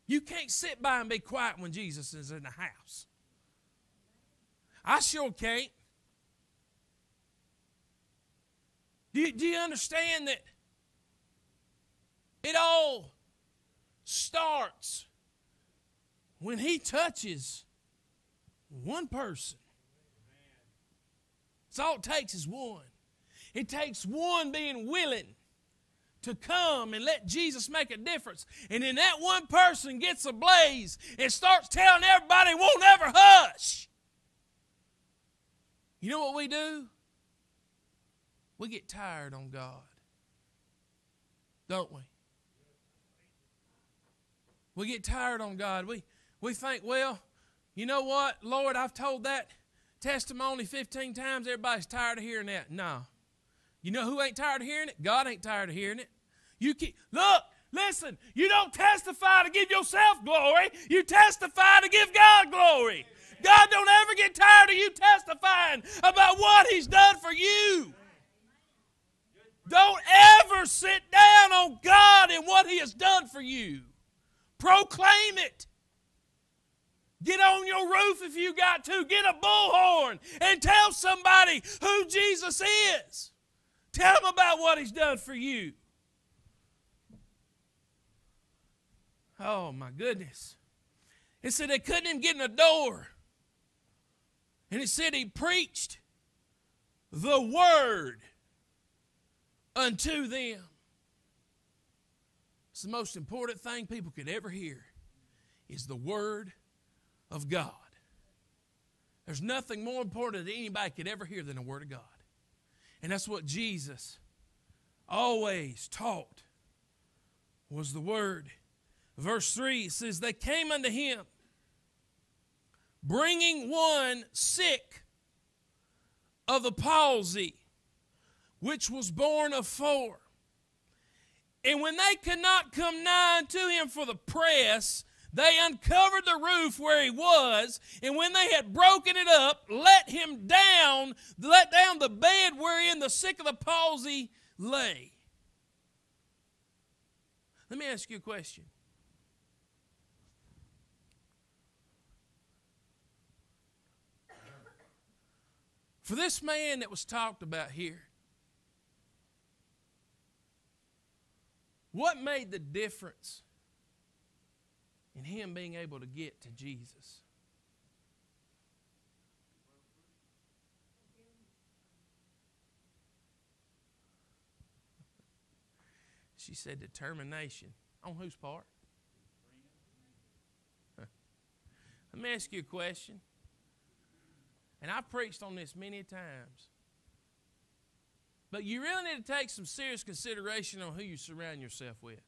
You can't sit by and be quiet when Jesus is in the house. I sure can't. Do you understand that it all starts when He touches one person? It's all it takes is one. It takes one being willing to come and let Jesus make a difference. And then that one person gets ablaze and starts telling everybody, won't ever hush. You know what we do? We get tired on God. Don't we? We get tired on God. We think, well, you know what? Lord, I've told that testimony 15 times. Everybody's tired of hearing that. No. You know who ain't tired of hearing it? God ain't tired of hearing it. Look, listen, you don't testify to give yourself glory. You testify to give God glory. God don't ever get tired of you testifying about what He's done for you. Don't ever sit down on God and what He has done for you. Proclaim it. Get on your roof if you got to. Get a bullhorn and tell somebody who Jesus is. Tell them about what He's done for you. Oh, my goodness. It said they couldn't even get in the door. And it said He preached the word unto them. It's the most important thing people could ever hear is the word of God. There's nothing more important that anybody could ever hear than the word of God. And that's what Jesus always taught, was the word. Verse 3 says, they came unto Him, bringing one sick of the palsy, which was born of 4. And when they could not come nigh unto Him for the press, they uncovered the roof where He was, and when they had broken it up, let down the bed wherein the sick of the palsy lay. Let me ask you a question. For this man that was talked about here, what made the difference in him being able to get to Jesus? She said determination. On whose part? Let me ask you a question. And I've preached on this many times. But you really need to take some serious consideration on who you surround yourself with.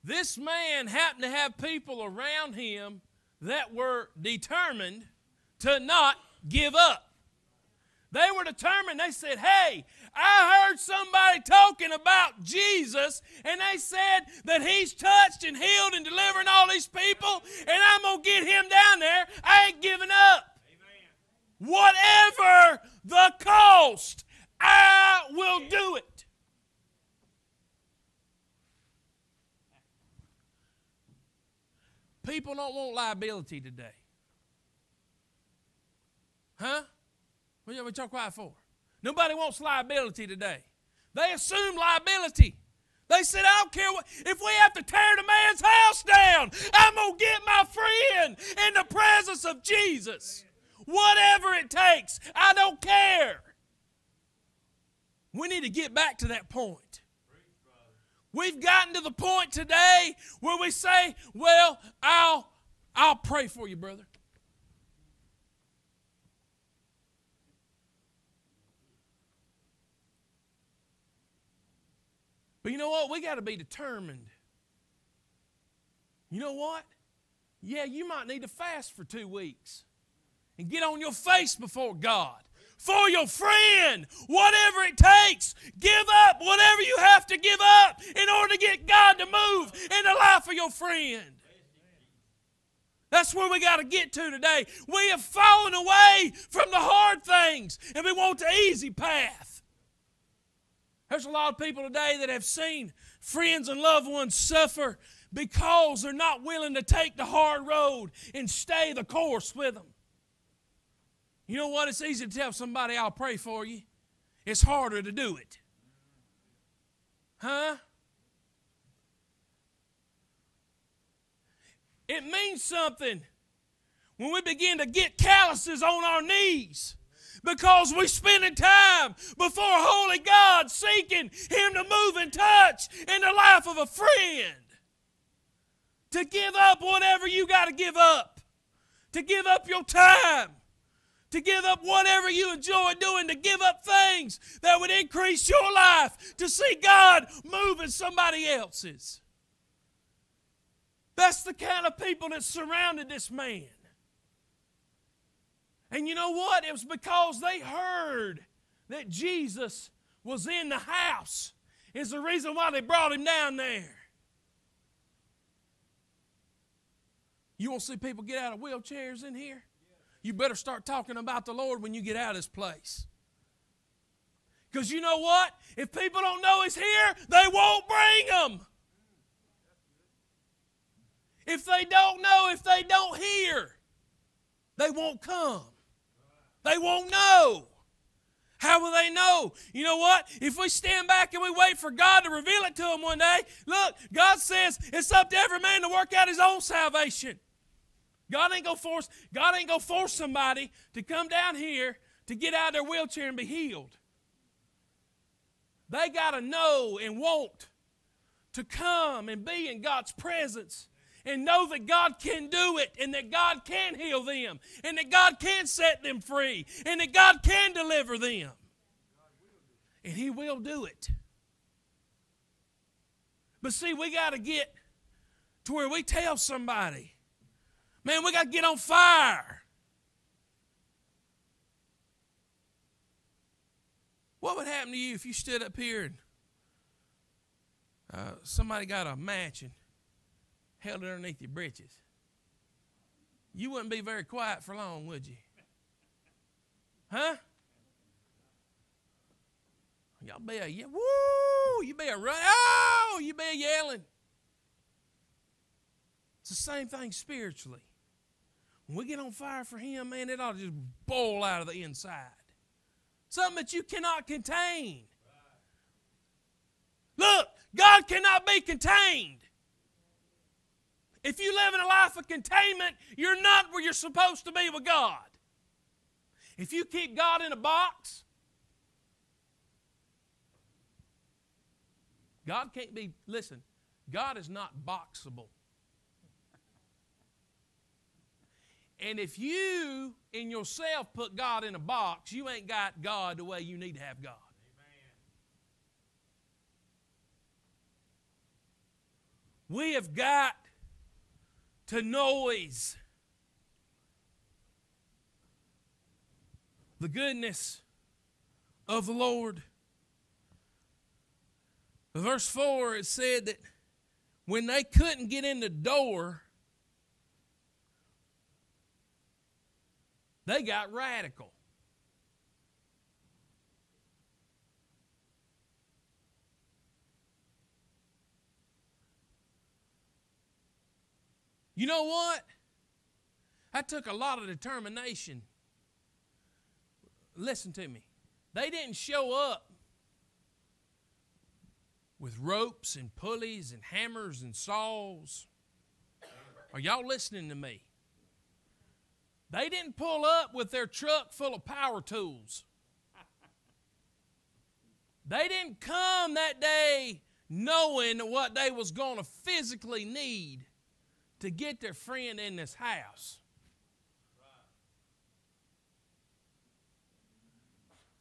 This man happened to have people around him that were determined to not give up. They were determined. They said, hey, I heard somebody talking about Jesus, and they said that He's touched and healed and delivering all these people, and I'm going to get him down there. I ain't giving up. Amen. Whatever the cost, I will do it. People don't want liability today. Huh? What are we talking quiet for? Nobody wants liability today. They assume liability. They said, I don't care what, if we have to tear the man's house down, I'm going to get my friend in the presence of Jesus. Whatever it takes, I don't care. We need to get back to that point. We've gotten to the point today where we say, well, I'll pray for you, brother. But you know what? We got to be determined. You know what? Yeah, you might need to fast for 2 weeks and get on your face before God. For your friend, whatever it takes, give up whatever you have to give up in order to get God to move in the life of your friend. That's where we got to get to today. We have fallen away from the hard things and we want the easy path. There's a lot of people today that have seen friends and loved ones suffer because they're not willing to take the hard road and stay the course with them. You know what? It's easy to tell somebody, I'll pray for you. It's harder to do it. Huh? It means something when we begin to get calluses on our knees because we're spending time before a holy God seeking Him to move and touch in the life of a friend. To give up whatever you got to give up. To give up your time. To give up whatever you enjoy doing. To give up things that would increase your life. To see God move in somebody else's. That's the kind of people that surrounded this man. And you know what? It was because they heard that Jesus was in the house. Is the reason why they brought Him down there. You want to see people get out of wheelchairs in here? You better start talking about the Lord when you get out of this place. Because you know what? If people don't know He's here, they won't bring Him. If they don't know, if they don't hear, they won't come. They won't know. How will they know? You know what? If we stand back and we wait for God to reveal it to them one day, look, God says it's up to every man to work out his own salvation. God ain't gonna force somebody to come down here to get out of their wheelchair and be healed. They got to know and want to come and be in God's presence and know that God can do it and that God can heal them and that God can set them free and that God can deliver them. And He will do it. But see, we got to get to where we tell somebody, man, we got to get on fire. What would happen to you if you stood up here and somebody got a match and held it underneath your britches? You wouldn't be very quiet for long, would you? Huh? Y'all be a woo! You be a run! Oh! You be a yelling. It's the same thing spiritually. When we get on fire for Him, man, it ought to just boil out of the inside. Something that you cannot contain. Look, God cannot be contained. If you live in a life of containment, you're not where you're supposed to be with God. If you keep God in a box, God can't be, listen, God is not boxable. And if you in yourself put God in a box, you ain't got God the way you need to have God. Amen. We have got to noise the goodness of the Lord. Verse 4, it said that when they couldn't get in the door, they got radical. You know what? That took a lot of determination. Listen to me. They didn't show up with ropes and pulleys and hammers and saws. Are y'all listening to me? They didn't pull up with their truck full of power tools. They didn't come that day knowing what they was going to physically need to get their friend in this house.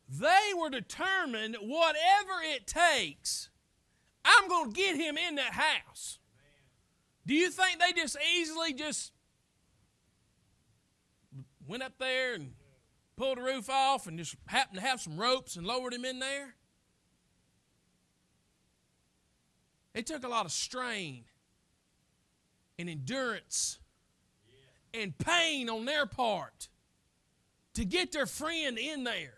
They were determined, whatever it takes, I'm going to get him in that house. Do you think they just easily went up there and pulled the roof off and just happened to have some ropes and lowered him in there? It took a lot of strain and endurance and pain on their part to get their friend in there.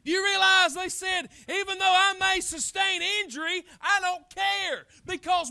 You realize they said, even though I may sustain injury, I don't care, because